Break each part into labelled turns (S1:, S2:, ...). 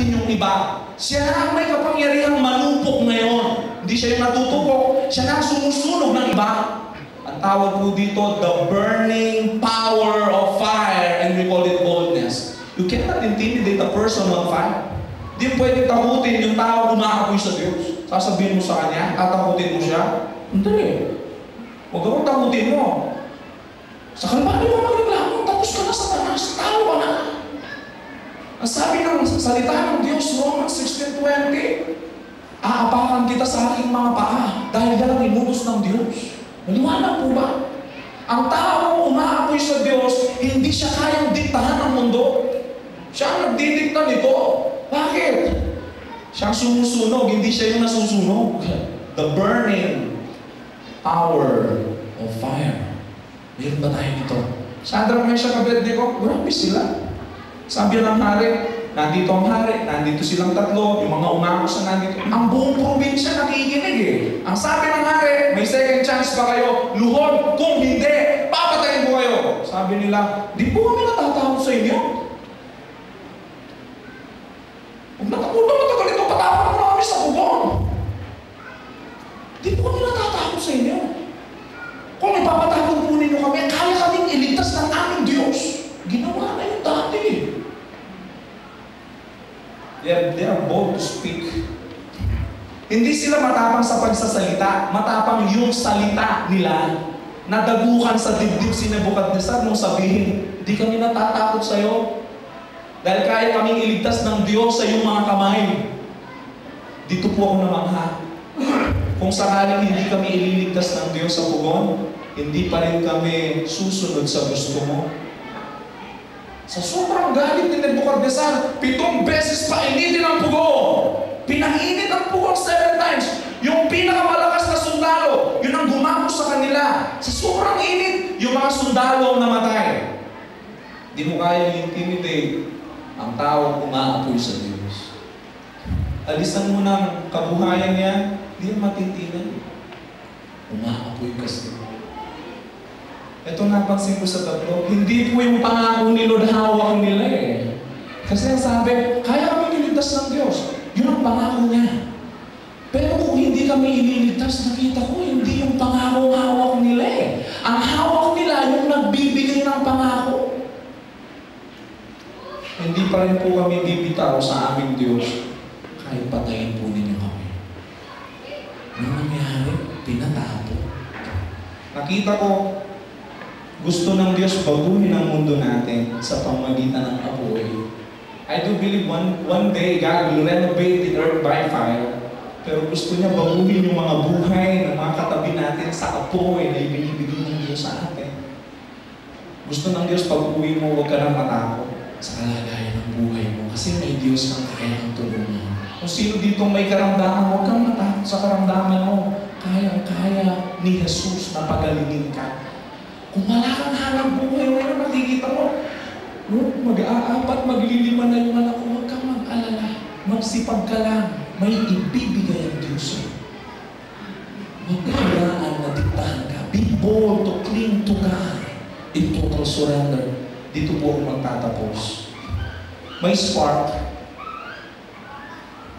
S1: natin yung iba. Siya na ang may kapangyarihang manupok ngayon. Hindi siya yung natutupok. Siya na ang sumusunog ng iba. Ang tawag po dito, the burning power of fire, and we call it boldness. You cannot intimidate a person on fire. Di pwede takutin yung tao umaapoy sa Diyos. Sasabihin mo sa kanya, tatakutin mo siya. Hindi. Huwag akong takutin mo. Sa kalmari mo magreklamo, tapos ka na sa tanas, talo ka na. Ang sabi ng salita ng Diyos, Romans 16:20, aapakan kita sa aking mga paa dahil yan ang inutos ng Diyos. Maliwanag po ba? Ang tao umaapoy sa Diyos, hindi siya kayang diktahan ng mundo. Siya ang nagdidikta nito. Bakit? Siya ang sumusunog, hindi siya yung nasusunog. The burning power of fire. Meron ba tayo dito? Shadrach, Meshach, Abednego, grabe sila. Sabi ng hari, nandito ang hari, nandito silang tatlo, yung mga umangos na nandito. Ang buong probinsya nakikinig eh. Ang sabi ng hari, may second chance pa kayo, luhod, kung hindi, papatayin ko kayo. Sabi nila, di po kami natatakot sa inyo. Kung matagal ito, patapon mo kami sa bubong. Di po kami natatakot sa inyo. Kung ipapatapon po ninyo kami, kaya kaming iligtas ng aming Diyos. Ginawa na yung dati. They are bold to speak. Hindi sila matapang sa pagsasalita. Matapang yung salita nila. Nadagukan sa dibdib si Nebuchadnezzar nung sabihin, di kami natatakot sa iyo. Dahil kaya kaming iligtas ng Diyos sa iyong mga kamay. Dito po ako namangha. Kung sakaling hindi kami ililigtas ng Diyos sa pugon, hindi pa rin kami susunod sa gusto mo. Sa sobrang galit ni Nebuchadnezzar, 7 beses pa initin ang pugon. Pinainit ang pugon 7 times. Yung pinakamalakas na sundalo, yun ang gumako sa kanila. Sa sobrang init, yung mga sundalo ang namatay. Di mo kaya i-intimidate ang tao umaapoy sa Diyos. Alisan mo ng kabuhayan niya, hindi matitigan. Umaapoy kasi. Ito napansin ko sa tatlo, hindi po yung pangako ni Lord hawak nila eh. Kasi ang sabi, kaya kami ililigtas ng Diyos. Yun ang pangako niya. Pero kung hindi kami ililigtas, nakita ko, hindi yung pangako hawak nila eh. Ang hawak nila yung nagbibigay ng pangako. Hindi pa rin po kami bibitaw sa aming Diyos. Kahit patayin po ninyo kami. Ano nangyari? Pinatapo. Nakita ko, gusto ng Diyos baguhin ang mundo natin sa pamagitan ng apoy. I do believe one day God will renovate the earth by fire. Pero gusto niya baguhin yung mga buhay ng mga katabi natin sa apoy na ibinibigay ng Diyos sa atin. Gusto ng Diyos pag-uwi mo, huwag ka nang matakot sa kalagayan ng buhay mo. Kasi may Diyos kang kaya kang tulungan. Kung sino dito may karamdaman, huwag kang matakot sa karamdaman mo. Kaya ni Jesus na pagalingin ka. Kung wala kang hanang buhay ngayon, makikita mo, mag-aapat, maglilima na yung anak ko, huwag kang mag-alala. Magsipag ka lang. May ibibigay ang Diyos. Huwag kailangan na diktahan ka. Be bold to cling to God in total surrender. Dito po ako magtatapos. May spark.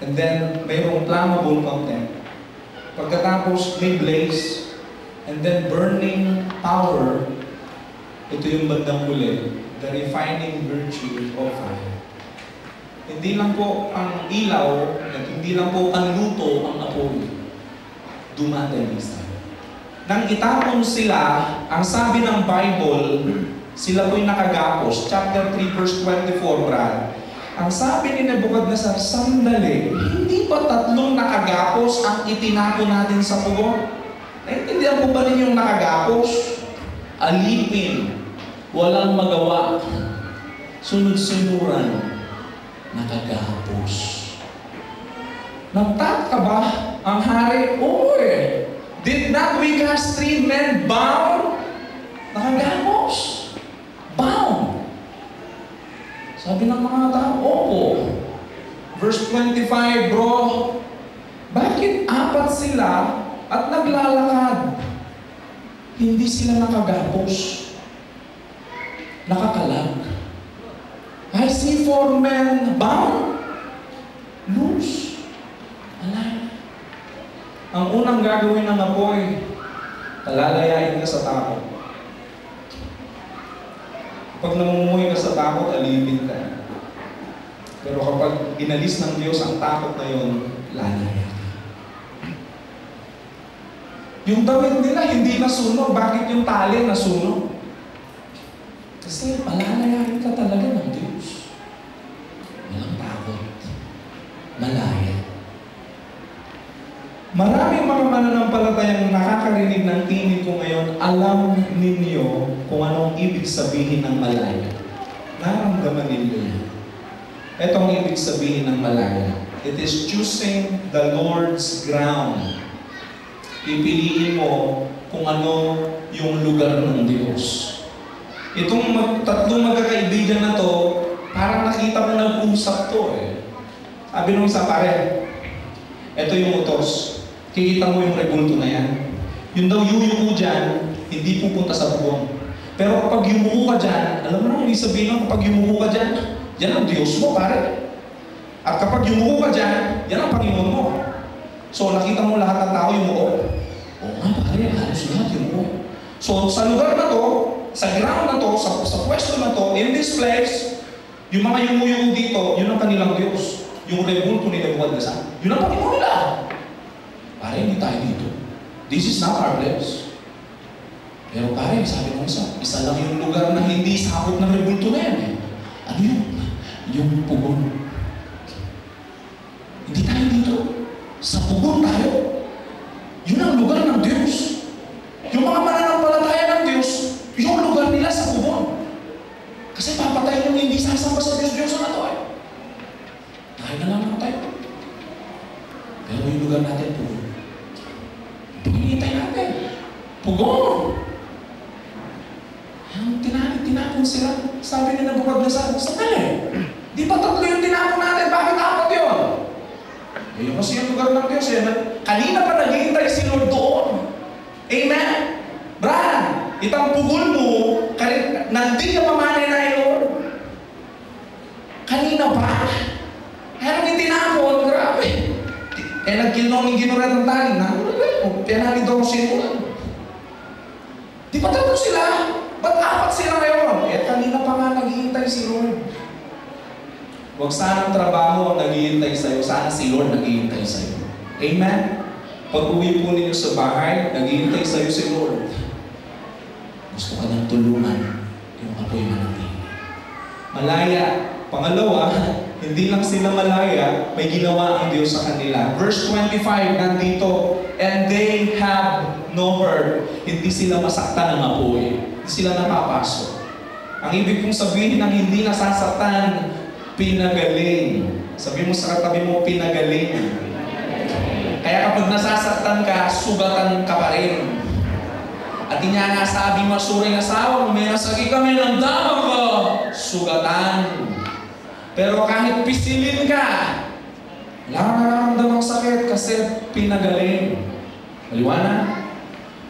S1: And then, mayroong flammable content. Pagkatapos, may blaze. And then burning power, ito yung bandang huli, the refining virtue of fire. Hindi lang po ang ilaw, at hindi lang po ang luto ang apoy. Dumadalis tayo. Nang itapon sila, ang sabi ng Bible, sila po'y nakagapos. Chapter 3, verse 24, Brad. Ang sabi ni Nebuchadnezzar, sandali, hindi ba 3 nakagapos ang itinapon natin sa pugon? Naintindihan po ba ninyong nakagapos? Alipin, walang magawa, sunod-sunuran, nakagapos. Nagtataka ba ang hari? Oo eh. Did not we cast 3 men bound? Nakagapos. Bound. Sabi ng mga tao, opo. Verse 25, bro, bakit 4 sila at naglalakad? Hindi sila nakagapos. Nakakalag. I see 4 men bound. ang unang gagawin ng apoy, palalayain ka sa takot. Pag namumuhay ka sa takot, alipin ka. Pero kapag inalis ng Diyos ang takot na yun, lalayain. Yung damit nila hindi nasunog. Bakit yung tali nasunog? Kasi palalayain ka talaga ng Diyos. Walang takot. Malaya. Maraming mga mananampalatayang nakakarinig ng tinig ko ngayon, alam ninyo kung anong ibig sabihin ng malaya. Naramdaman ninyo yan. Ito ang ibig sabihin ng malaya. It is choosing the Lord's ground. Pipiliin mo kung ano yung lugar ng Diyos. Itong tatlong magkakaibigan na to, parang nakita mo nag-usap to eh. Sabi nung isa pare, ito yung utos. Kikita mo yung rebulto na yan. Yun daw yuyuko dyan, hindi pupunta sa bubong. Pero kapag yumuko ka dyan, alam mo na, ibig sabihin mo, kapag yumuko ka dyan, yan ang Diyos mo, pare. At kapag yumuko ka dyan, yan ang Panginoon mo. So, nakita mo lahat ng tao yumuko. Oo nga, pare, halos lahat yumuko. So, sa lugar na to, sa ground na to, sa pwesto na to, in this place, yung mga yumuyuko dito, yun ang kanilang Diyos. Yung rebulto ni Nebuchadnezzar, yun ang Panginoon nila. Pare, hindi tayo dito. This is not our place. Pero pare, sabi ko isa lang yung lugar na hindi sakop ng rebulto na yan eh. Ano yun? Yung pugon. Hindi tayo dito. Sa pugon tayo. Yun ang lugar ng Diyos. Yung mga mananampalataya ng Diyos, yung lugar nila sa pugon. Kasi papatay yung hindi sasamba sa Diyos na to eh. Tayo na lang tayo. Pero yung lugar natin, pugon. Pinitay natin. Pugon! Ang tinapon sila. Sabi nila Nebuchadnezzar, sandali. Di ba tatlo yung tinapon natin? Bakit apat yun? Yung kasi yung lugar ng Diyos eh. Kanina pa naghihintay si Lord doon. Amen? Brad, itang pugon mo, nandun ka pamanay na Lord. Kanina pa? Ano yung tinapon? Grabe. Eh, nagkinong yung ginurat ng tali na, pinali daw sinulan. Di ba tatlo sila? Ba't apat sila ngayon? Eh, kanina pa nga naghihintay si Lord. Huwag sanang trabaho ang naghihintay sa'yo. Sana si Lord naghihintay sa'yo. Amen? Pag uwi po ninyo sa bahay, naghihintay sa'yo si Lord. Gusto ka ng tulungan, yung apoy manatili. Malaya. Pangalawa, hindi lang sila malaya, may ginawa ang Diyos sa kanila. Verse 25, nandito, and they have no hurt. Hindi sila masaktan ng apoy. Hindi sila napapasok. Ang ibig kong sabihin ng hindi nasasaktan, pinagaling. Sabi mo sa katabi mo, pinagaling. Kaya kapag nasasaktan ka, sugatan ka pa rin. At niya nga sabi masuring asawa mo, may nasagi kami ng damang ko, sugatan. Pero kahit pisilin ka, wala kang nararamdamang sakit kasi pinagaling. Maliwanag?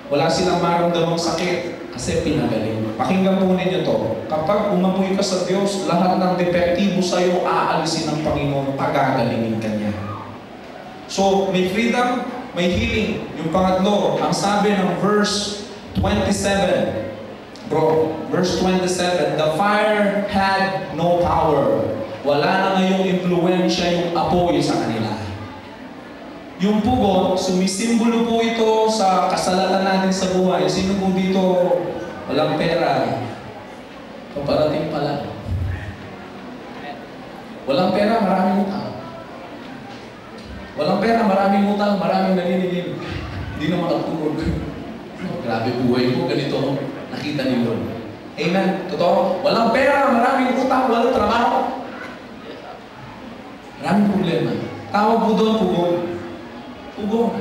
S1: Wala silang maramdamang sakit kasi pinagaling. Pakinggan po ninyo to. Kapag umapoy ka sa Diyos, lahat ng depektibo sa'yo aalisin ng Panginoon, pagagalingin ka niya. So, may freedom, may healing. Yung pangatlo, ang sabi ng verse 27, verse 27, the fire had no power. Wala na ngayong impluensya yung apoy sa kanila. Yung pugon, sumisimbolo po ito sa kasalatan natin sa buhay. Sino po dito walang pera? Paparating pala. Walang pera, maraming utang. Walang pera, maraming utang, maraming naniningil. Hindi na makatulog. Grabe buhay ko, ganito. Nakita ni Lord. Amen? Totoo? Walang pera, maraming utang, walang trabaho. Maraming problema. Tawag po doon, pugon. Pugon.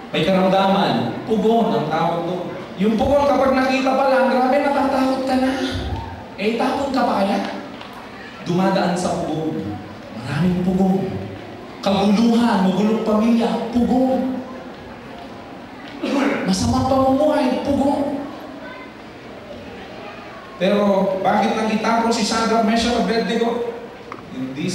S1: May karamdaman. Pugon ang tawag doon. Yung pugon, kapag nakita pa lang, grabe, natatakot ka na. Eh, takot ka pa kaya? Dumadaan sa pugon. Maraming pugon. Kaguluhan, magulong pamilya, pugon. Masamang pamumuhay, pugon. Pero bakit nang itapon si Shadrach, Meshach, Abednego? Hindi